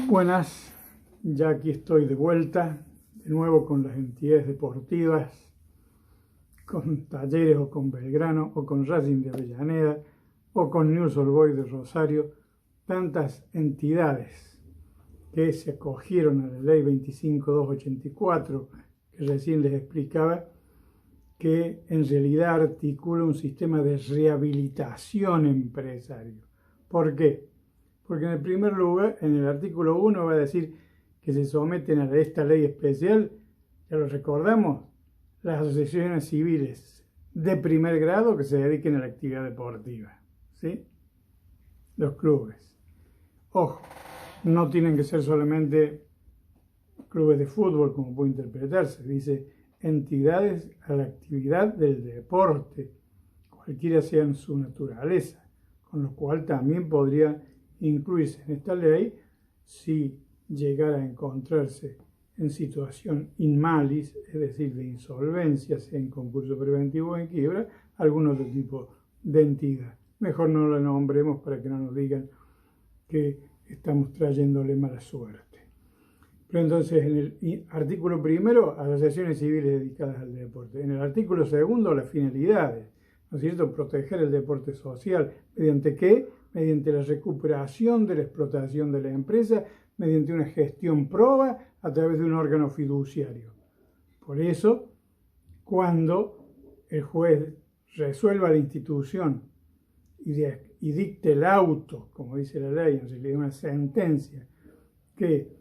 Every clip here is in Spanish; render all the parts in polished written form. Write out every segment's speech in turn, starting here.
Buenas, ya aquí estoy de vuelta, de nuevo con las entidades deportivas, con Talleres o con Belgrano o con Racing de Avellaneda o con Newell's Old Boys de Rosario, tantas entidades que se acogieron a la ley 25.284 que recién les explicaba, que en realidad articula un sistema de rehabilitación empresario. ¿Por qué? Porque en el primer lugar, en el artículo 1 va a decir que se someten a esta ley especial, ya lo recordamos, las asociaciones civiles de primer grado que se dediquen a la actividad deportiva, ¿sí? Los clubes. Ojo, no tienen que ser solamente clubes de fútbol, como puede interpretarse, dice entidades a la actividad del deporte, cualquiera sea su naturaleza, con lo cual también podría incluirse en esta ley si llegara a encontrarse en situación in malis, es decir, de insolvencia, sea en concurso preventivo o en quiebra, algún otro tipo de entidad. Mejor no la nombremos para que no nos digan que estamos trayéndole mala suerte. Pero entonces, en el artículo primero, asociaciones civiles dedicadas al deporte. En el artículo segundo, las finalidades, ¿no es cierto? Proteger el deporte social. ¿Mediante qué? Mediante la recuperación de la explotación de la empresa, mediante una gestión proba a través de un órgano fiduciario. Por eso, cuando el juez resuelva la institución y dicte el auto, como dice la ley, en realidad una sentencia que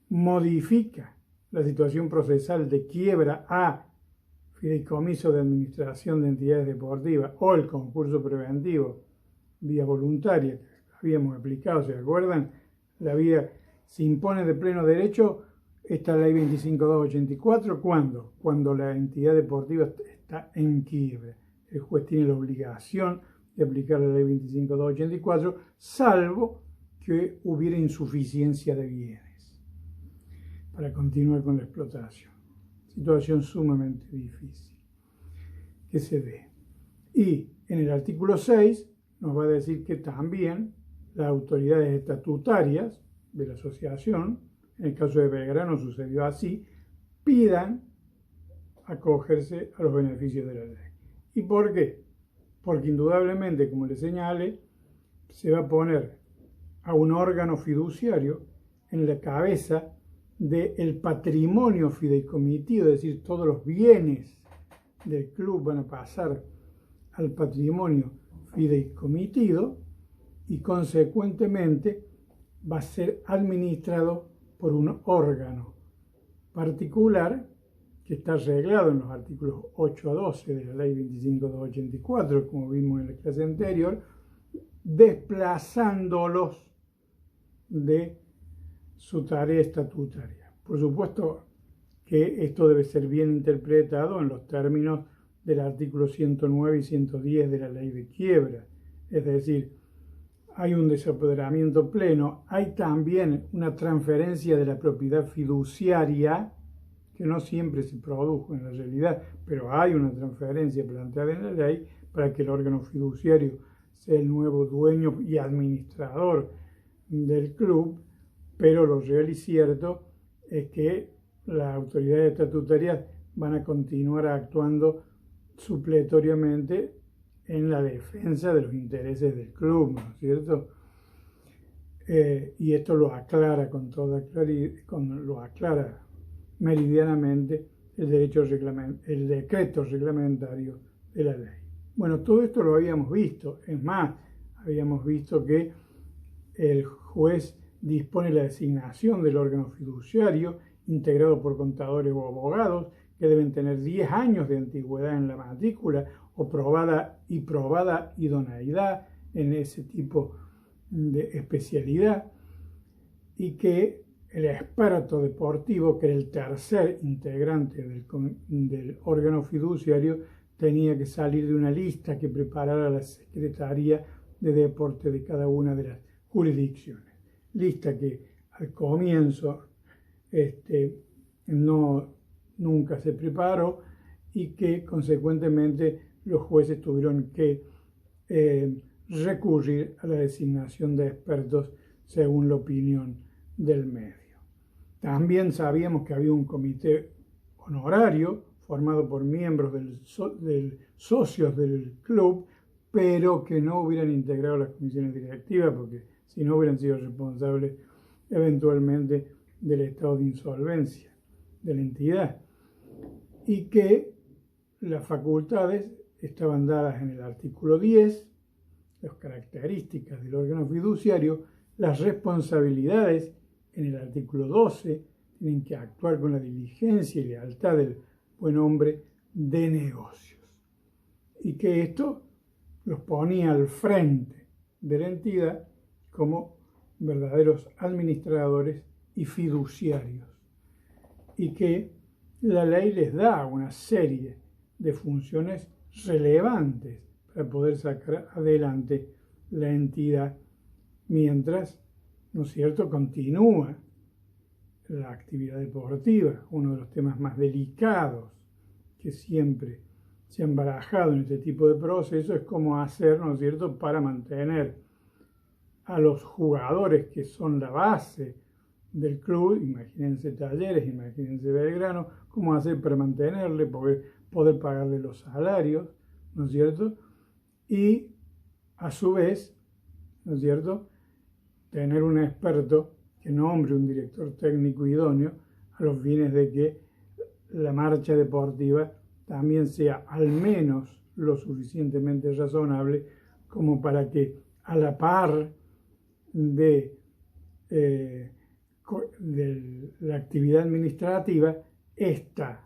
modifica la situación procesal de quiebra a fideicomiso de administración de entidades deportivas o el concurso preventivo vía voluntaria, que habíamos aplicado, ¿se acuerdan? La vía se impone de pleno derecho esta ley 25.284, ¿cuándo? Cuando la entidad deportiva está en quiebra. El juez tiene la obligación de aplicar la ley 25.284, salvo que hubiera insuficiencia de bienes para continuar con la explotación. Situación sumamente difícil que se ve. Y en el artículo 6 nos va a decir que también las autoridades estatutarias de la asociación, en el caso de Belgrano sucedió así, pidan acogerse a los beneficios de la ley. ¿Y por qué? Porque indudablemente, como les señale, se va a poner a un órgano fiduciario en la cabeza del patrimonio fideicomitido, es decir, todos los bienes del club van a pasar al patrimonio fideicomitido y consecuentemente va a ser administrado por un órgano particular que está arreglado en los artículos 8 a 12 de la ley 25.284, como vimos en la clase anterior, desplazándolos de su tarea estatutaria. Por supuesto que esto debe ser bien interpretado en los términos del artículo 109 y 110 de la ley de quiebra. Es decir, hay un desapoderamiento pleno, hay también una transferencia de la propiedad fiduciaria, que no siempre se produjo en la realidad, pero hay una transferencia planteada en la ley para que el órgano fiduciario sea el nuevo dueño y administrador del club. Pero lo real y cierto es que las autoridades estatutarias van a continuar actuando supletoriamente en la defensa de los intereses del club, ¿no es cierto? Y esto lo aclara con toda claridad, lo aclara meridianamente el decreto reglamentario de la ley. Bueno, todo esto lo habíamos visto. Es más, habíamos visto que el juez dispone la designación del órgano fiduciario integrado por contadores o abogados que deben tener 10 años de antigüedad en la matrícula o probada idoneidad en ese tipo de especialidad, y que el experto deportivo, que era el tercer integrante del órgano fiduciario, tenía que salir de una lista que preparara la Secretaría de Deporte de cada una de las jurisdicciones. Lista que al comienzo nunca se preparó y que consecuentemente los jueces tuvieron que recurrir a la designación de expertos según la opinión del medio. También sabíamos que había un comité honorario formado por miembros socios del club, pero que no hubieran integrado las comisiones directivas, porque si no hubieran sido responsables eventualmente del estado de insolvencia de la entidad, y que las facultades estaban dadas en el artículo 10, las características del órgano fiduciario, las responsabilidades en el artículo 12, tienen que actuar con la diligencia y lealtad del buen hombre de negocios, y que esto los ponía al frente de la entidad como verdaderos administradores y fiduciarios, y que la ley les da una serie de funciones relevantes para poder sacar adelante la entidad mientras, ¿no es cierto?, continúa la actividad deportiva, uno de los temas más delicados que siempre se han barajado en este tipo de procesos es cómo hacer, ¿no es cierto?, para mantener a los jugadores que son la base del club, imagínense Talleres, imagínense Belgrano, cómo hacer para mantenerle, poder pagarle los salarios, ¿no es cierto?, y a su vez, ¿no es cierto?, tener un experto que nombre un director técnico idóneo a los fines de que la marcha deportiva también sea al menos lo suficientemente razonable como para que a la par de la actividad administrativa, esta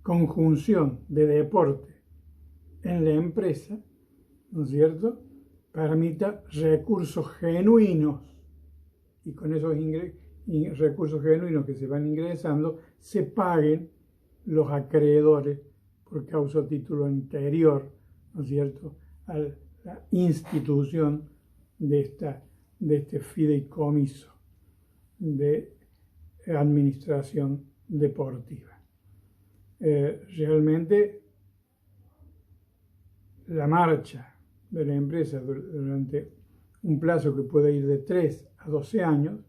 conjunción de deporte en la empresa, ¿no es cierto?, permita recursos genuinos, y con esos recursos genuinos que se van ingresando se paguen los acreedores por causa o título anterior, ¿no es cierto?, a la institución de este fideicomiso de administración deportiva. Realmente la marcha de la empresa durante un plazo que puede ir de 3 a 12 años,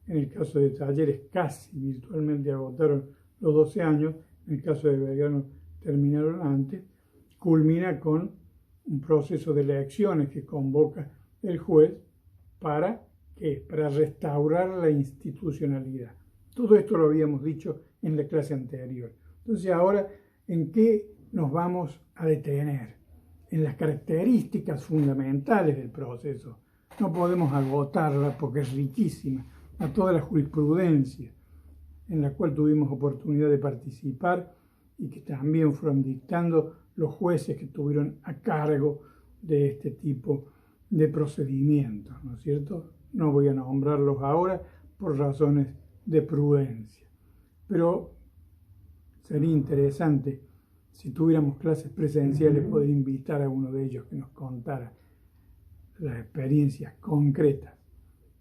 en el caso de Talleres casi virtualmente agotaron los 12 años, en el caso de Belgrano terminaron antes, culmina con un proceso de elecciones que convoca el juez para restaurar la institucionalidad. Todo esto lo habíamos dicho en la clase anterior. Entonces ahora, ¿en qué nos vamos a detener? En las características fundamentales del proceso. No podemos agotarla porque es riquísima, a toda la jurisprudencia en la cual tuvimos oportunidad de participar y que también fueron dictando los jueces que tuvieron a cargo de este tipo de procedimientos, ¿no es cierto? No voy a nombrarlos ahora por razones de prudencia, pero sería interesante, si tuviéramos clases presenciales, poder invitar a uno de ellos que nos contara las experiencias concretas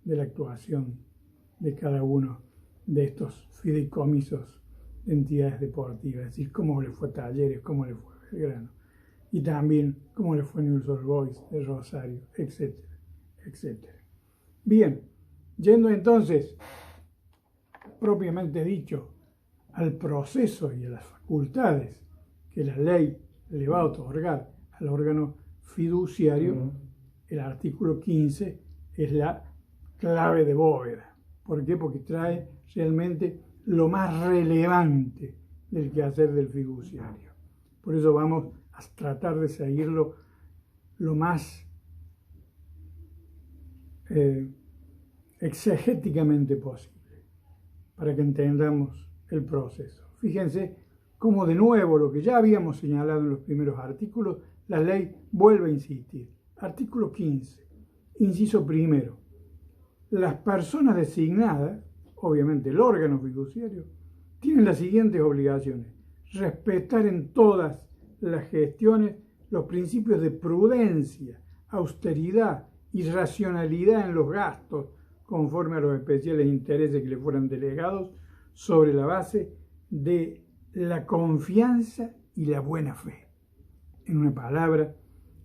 de la actuación de cada uno de estos fideicomisos de entidades deportivas, es decir, cómo le fue a Talleres, cómo le fue a Belgrano, y también cómo le fue a Newell's Old Boys de Rosario, etcétera, etcétera. Bien, yendo entonces, propiamente dicho, al proceso y a las facultades que la ley le va a otorgar al órgano fiduciario, el artículo 15 es la clave de bóveda. ¿Por qué? Porque trae realmente lo más relevante del quehacer del fiduciario. Por eso vamos a tratar de seguirlo lo más exegéticamente posible, para que entendamos el proceso. Fíjense cómo de nuevo lo que ya habíamos señalado en los primeros artículos, la ley vuelve a insistir. Artículo 15, inciso primero. Las personas designadas, obviamente el órgano fiduciario, tienen las siguientes obligaciones: respetar en todas las gestiones los principios de prudencia, austeridad y racionalidad en los gastos, conforme a los especiales intereses que le fueran delegados, sobre la base de la confianza y la buena fe. En una palabra,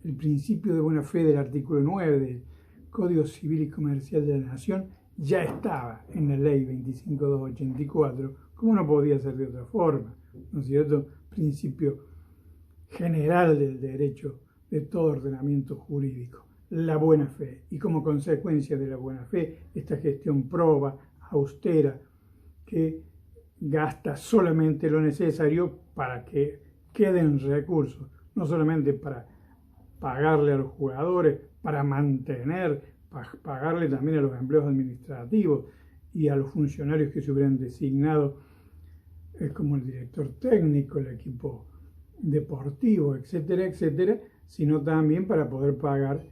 el principio de buena fe del artículo 9 del Código Civil y Comercial de la Nación ya estaba en la ley 25.284, como no podía ser de otra forma, ¿no es cierto? Principio general del derecho de todo ordenamiento jurídico, la buena fe, y como consecuencia de la buena fe, esta gestión proba, austera, que gasta solamente lo necesario para que queden recursos, no solamente para pagarle a los jugadores, para mantener, para pagarle también a los empleos administrativos y a los funcionarios que se hubieran designado, como el director técnico, el equipo deportivo, etcétera, etcétera, sino también para poder pagar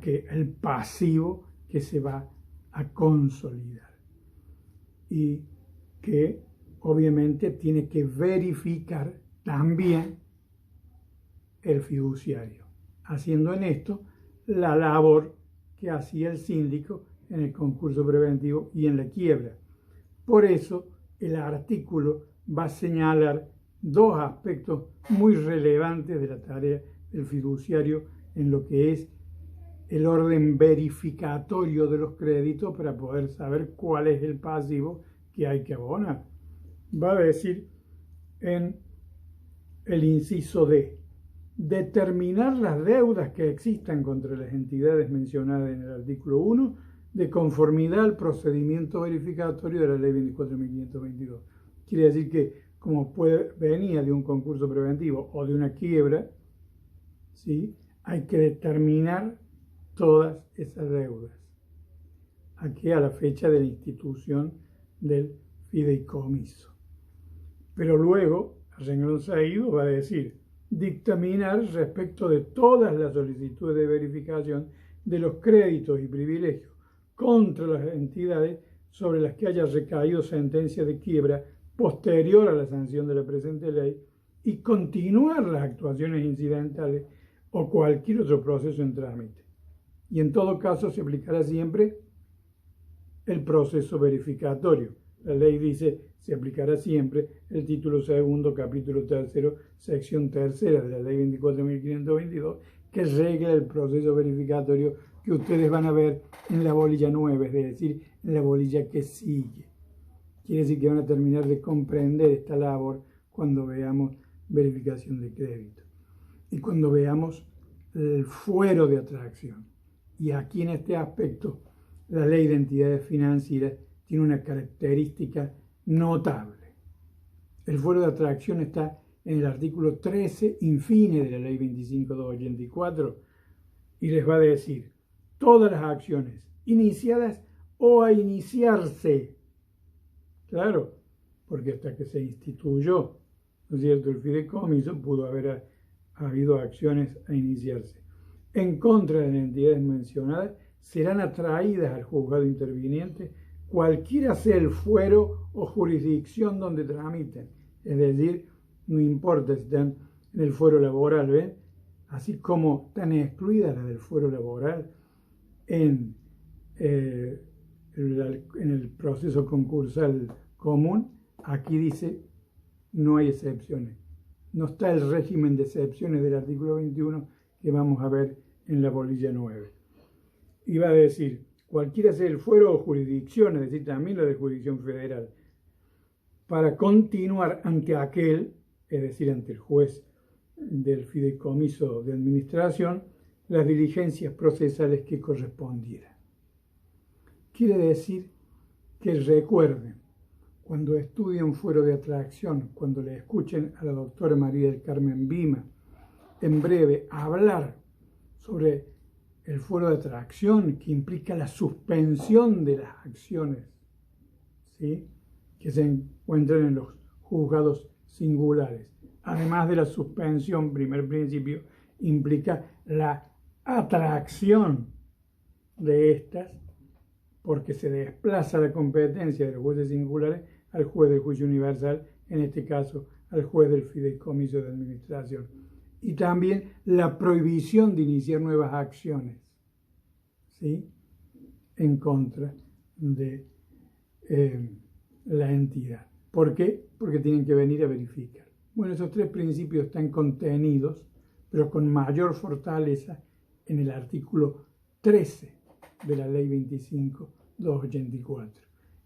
el pasivo que se va a consolidar y que obviamente tiene que verificar también el fiduciario, haciendo en esto la labor que hacía el síndico en el concurso preventivo y en la quiebra. Por eso el artículo va a señalar dos aspectos muy relevantes de la tarea del fiduciario en lo que es el orden verificatorio de los créditos para poder saber cuál es el pasivo que hay que abonar. Va a decir en el inciso D, determinar las deudas que existan contra las entidades mencionadas en el artículo 1 de conformidad al procedimiento verificatorio de la ley 24.522. Quiere decir que como venía de un concurso preventivo o de una quiebra, ¿sí?, hay que determinar todas esas deudas aquí a la fecha de la institución del fideicomiso. Pero luego, a renglón seguido, va a decir dictaminar respecto de todas las solicitudes de verificación de los créditos y privilegios contra las entidades sobre las que haya recaído sentencia de quiebra posterior a la sanción de la presente ley y continuar las actuaciones incidentales o cualquier otro proceso en trámite. Y en todo caso se aplicará siempre el proceso verificatorio. La ley dice se aplicará siempre el título segundo, capítulo tercero, sección tercera de la ley 24.522, que regla el proceso verificatorio que ustedes van a ver en la bolilla 9, es decir, en la bolilla que sigue. Quiere decir que van a terminar de comprender esta labor cuando veamos verificación de crédito y cuando veamos el fuero de atracción. Y aquí en este aspecto, la ley de entidades financieras tiene una característica notable. El fuero de atracción está en el artículo 13, infine de la ley 25.284, y les va a decir todas las acciones iniciadas o a iniciarse. Claro, porque hasta que se instituyó, ¿no es cierto?, el fideicomiso, pudo haber habido acciones a iniciarse en contra de las entidades mencionadas, serán atraídas al juzgado interviniente cualquiera sea el fuero o jurisdicción donde tramiten. Es decir, no importa si están en el fuero laboral, ¿ven? Así como están excluidas las del fuero laboral en el proceso concursal común, aquí dice no hay excepciones. No está el régimen de excepciones del artículo 21 que vamos a ver en la bolilla 9. Y va a decir, cualquiera sea el fuero o jurisdicción, es decir, también la de jurisdicción federal, para continuar ante aquel, es decir, ante el juez del fideicomiso de administración, las diligencias procesales que correspondieran. Quiere decir que recuerden, cuando estudien fuero de atracción, cuando le escuchen a la doctora María del Carmen Bima, en breve, hablar sobre el fuero de atracción, que implica la suspensión de las acciones, ¿sí?, que se encuentran en los juzgados singulares. Además de la suspensión, primer principio, implica la atracción de estas, porque se desplaza la competencia de los jueces singulares al juez del juicio universal, en este caso al juez del fideicomiso de administración. Y también la prohibición de iniciar nuevas acciones, ¿sí?, en contra de la entidad. ¿Por qué? Porque tienen que venir a verificar. Bueno, esos tres principios están contenidos, pero con mayor fortaleza, en el artículo 13 de la ley 25 284.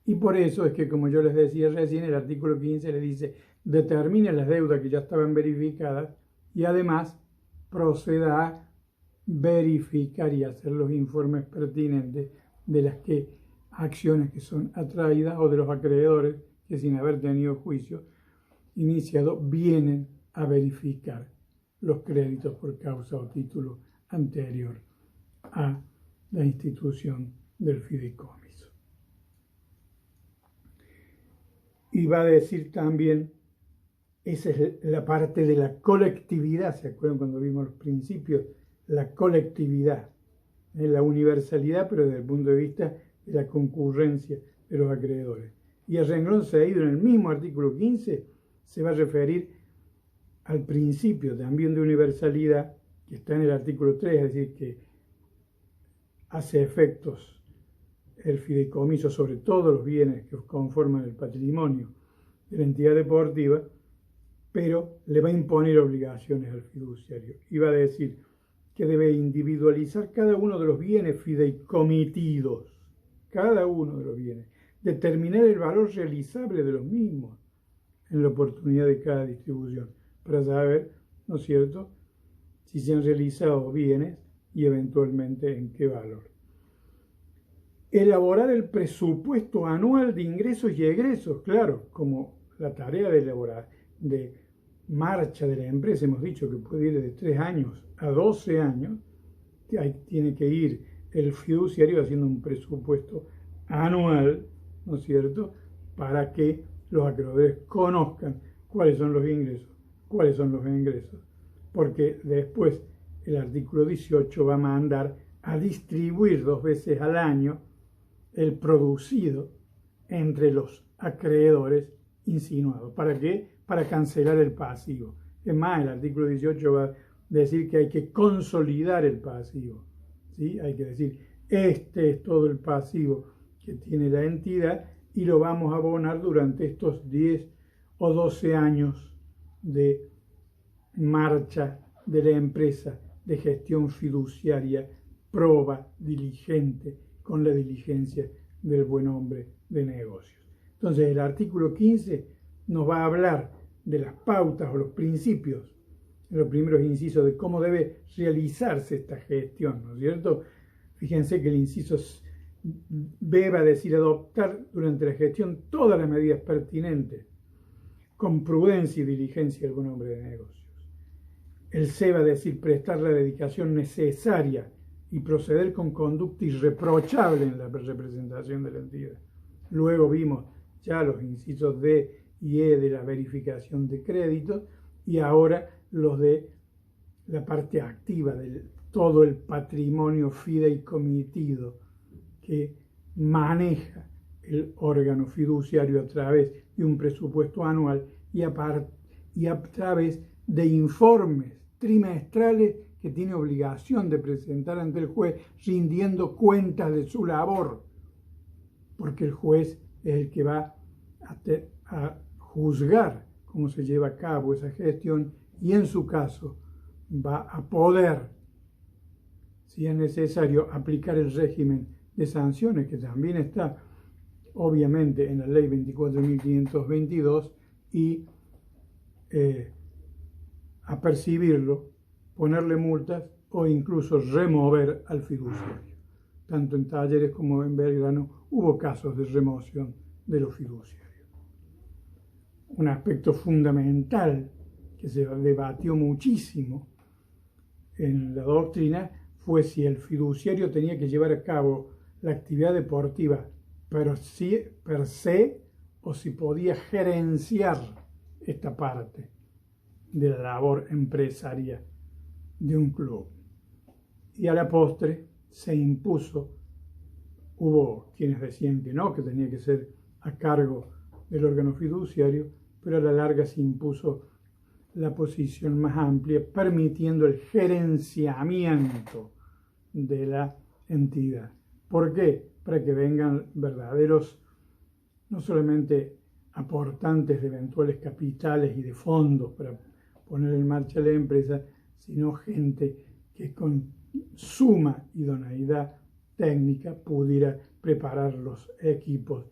Y por eso es que, como yo les decía recién, el artículo 15 le dice: determine las deudas que ya estaban verificadas y además proceda a verificar y hacer los informes pertinentes de las acciones que son atraídas o de los acreedores que, sin haber tenido juicio iniciado, vienen a verificar los créditos por causa o título anterior a la institución del fideicomiso. Y va a decir también, esa es la parte de la colectividad, ¿se acuerdan cuando vimos los principios? La colectividad, la universalidad, pero desde el punto de vista de la concurrencia de los acreedores. Y el renglón seguido, en el mismo artículo 15, se va a referir al principio también de universalidad, que está en el artículo 3, es decir, que hace efectos el fideicomiso sobre todos los bienes que conforman el patrimonio de la entidad deportiva, pero le va a imponer obligaciones al fiduciario y va a decir que debe individualizar cada uno de los bienes fideicomitidos, cada uno de los bienes, determinar el valor realizable de los mismos en la oportunidad de cada distribución, para saber, ¿no es cierto?, si se han realizado bienes y eventualmente en qué valor. Elaborar el presupuesto anual de ingresos y egresos, claro, como la tarea de elaborar, de marcha de la empresa, hemos dicho que puede ir de 3 años a 12 años, tiene que ir el fiduciario haciendo un presupuesto anual, ¿no es cierto?, para que los acreedores conozcan cuáles son los ingresos, cuáles son los egresos, porque después el artículo 18 va a mandar a distribuir 2 veces al año el producido entre los acreedores insinuados. ¿Para qué? Para cancelar el pasivo. Es más, el artículo 18 va a decir que hay que consolidar el pasivo, ¿sí? Hay que decir, este es todo el pasivo que tiene la entidad y lo vamos a abonar durante estos 10 o 12 años de marcha de la empresa, de gestión fiduciaria, proba, diligente, con la diligencia del buen hombre de negocios. Entonces, el artículo 15 nos va a hablar de las pautas o los principios, en los primeros incisos, de cómo debe realizarse esta gestión, ¿no es cierto? Fíjense que el inciso B va a decir adoptar durante la gestión todas las medidas pertinentes, con prudencia y diligencia del buen hombre de negocios. El C va a decir prestar la dedicación necesaria y proceder con conducta irreprochable en la representación de la entidad. Luego vimos ya los incisos D y E de la verificación de créditos y ahora los de la parte activa de todo el patrimonio fideicomitido que maneja el órgano fiduciario a través de un presupuesto anual y a través de informes trimestrales que tiene obligación de presentar ante el juez, rindiendo cuentas de su labor, porque el juez es el que va a juzgar cómo se lleva a cabo esa gestión y en su caso va a poder, si es necesario, aplicar el régimen de sanciones que también está obviamente en la ley 24.522 y apercibirlo, ponerle multas o incluso remover al fiduciario. Tanto en Talleres como en Belgrano hubo casos de remoción de los fiduciarios. Un aspecto fundamental que se debatió muchísimo en la doctrina fue si el fiduciario tenía que llevar a cabo la actividad deportiva per se o si podía gerenciar esta parte de la labor empresaria de un club. Y a la postre se impuso, hubo quienes decían que no, que tenía que ser a cargo del órgano fiduciario, pero a la larga se impuso la posición más amplia, permitiendo el gerenciamiento de la entidad. ¿Por qué? Para que vengan verdaderos, no solamente aportantes de eventuales capitales y de fondos para poner en marcha la empresa, sino gente que con suma idoneidad técnica pudiera preparar los equipos,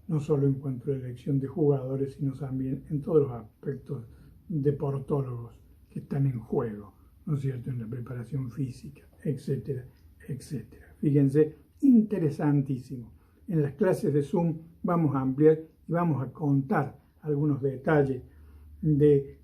no solo en cuanto a la elección de jugadores, sino también en todos los aspectos deportólogos que están en juego, ¿no es cierto?, en la preparación física, etcétera, etcétera. Fíjense, interesantísimo. En las clases de Zoom vamos a ampliar y vamos a contar algunos detalles de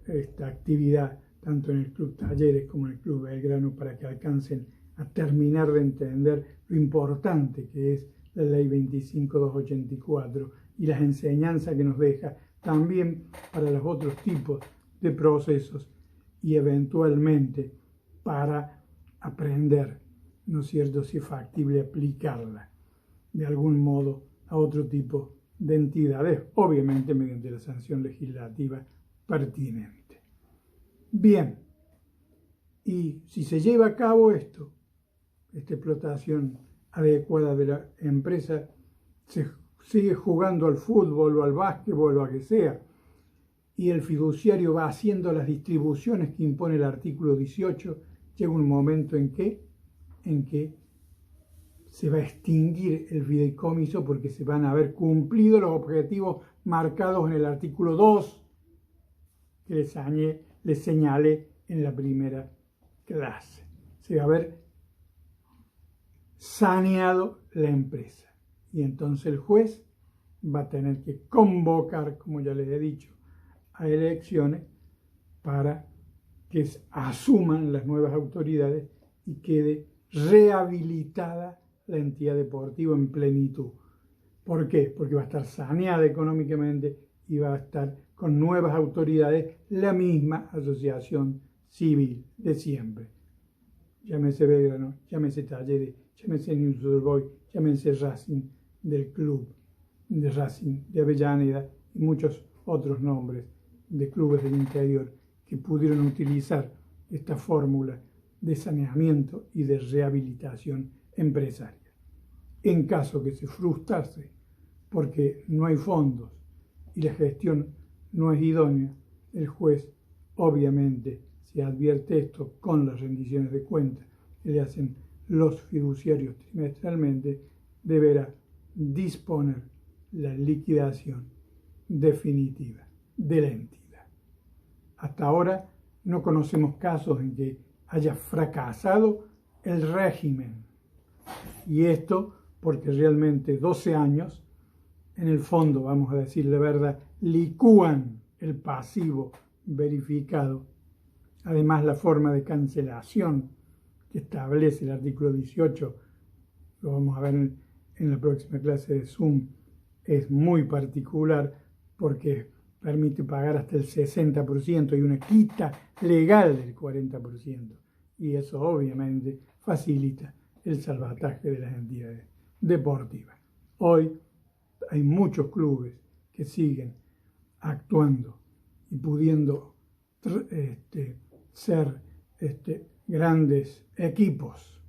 esta actividad, tanto en el Club Talleres como en el Club Belgrano, para que alcancen a terminar de entender lo importante que es la Ley 25.284 y las enseñanzas que nos deja también para los otros tipos de procesos y eventualmente para aprender, ¿no es cierto?, si es factible aplicarla de algún modo a otro tipo de entidades, obviamente mediante la sanción legislativa pertinente. Bien, y si se lleva a cabo esta explotación adecuada de la empresa, se sigue jugando al fútbol o al básquetbol o a que sea, y el fiduciario va haciendo las distribuciones que impone el artículo 18, llega un momento en que se va a extinguir el fideicomiso porque se van a haber cumplido los objetivos marcados en el artículo 2 que les señalé en la primera clase. Se va a haber saneado la empresa y entonces el juez va a tener que convocar, como ya les he dicho, a elecciones para que asuman las nuevas autoridades y quede rehabilitada la entidad deportiva en plenitud. ¿Por qué? Porque va a estar saneada económicamente y va a estar con nuevas autoridades la misma asociación civil de siempre. Llámese Belgrano, llámese Talleres, llámese Newell's Old Boys, llámese Racing del Club de Racing de Avellaneda y muchos otros nombres de clubes del interior que pudieron utilizar esta fórmula de saneamiento y de rehabilitación empresaria. En caso que se frustrase porque no hay fondos y la gestión no es idónea, el juez, obviamente, si advierte esto con las rendiciones de cuentas que le hacen los fiduciarios trimestralmente, deberá disponer la liquidación definitiva de la entidad. Hasta ahora no conocemos casos en que haya fracasado el régimen. Y esto porque realmente 12 años, en el fondo, vamos a decir la verdad, licúan el pasivo verificado. Además, la forma de cancelación que establece el artículo 18, lo vamos a ver en la próxima clase de Zoom, es muy particular porque permite pagar hasta el 60% y una quita legal del 40%. Y eso obviamente facilita el salvataje de las entidades deportivas. Hoy hay muchos clubes que siguen actuando y pudiendo ser grandes equipos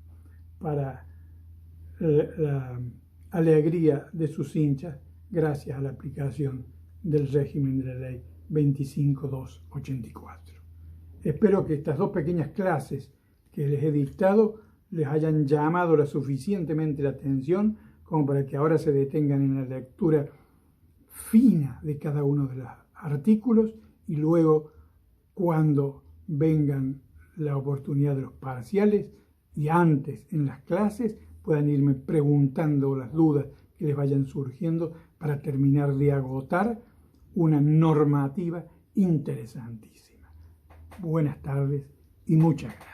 para la alegría de sus hinchas gracias a la aplicación del régimen de la ley 25.284. Espero que estas dos pequeñas clases que les he dictado les hayan llamado la suficientemente la atención como para que ahora se detengan en la lectura fina de cada uno de los artículos y luego, cuando vengan la oportunidad de los parciales y antes en las clases, puedan irme preguntando las dudas que les vayan surgiendo para terminar de agotar una normativa interesantísima. Buenas tardes y muchas gracias.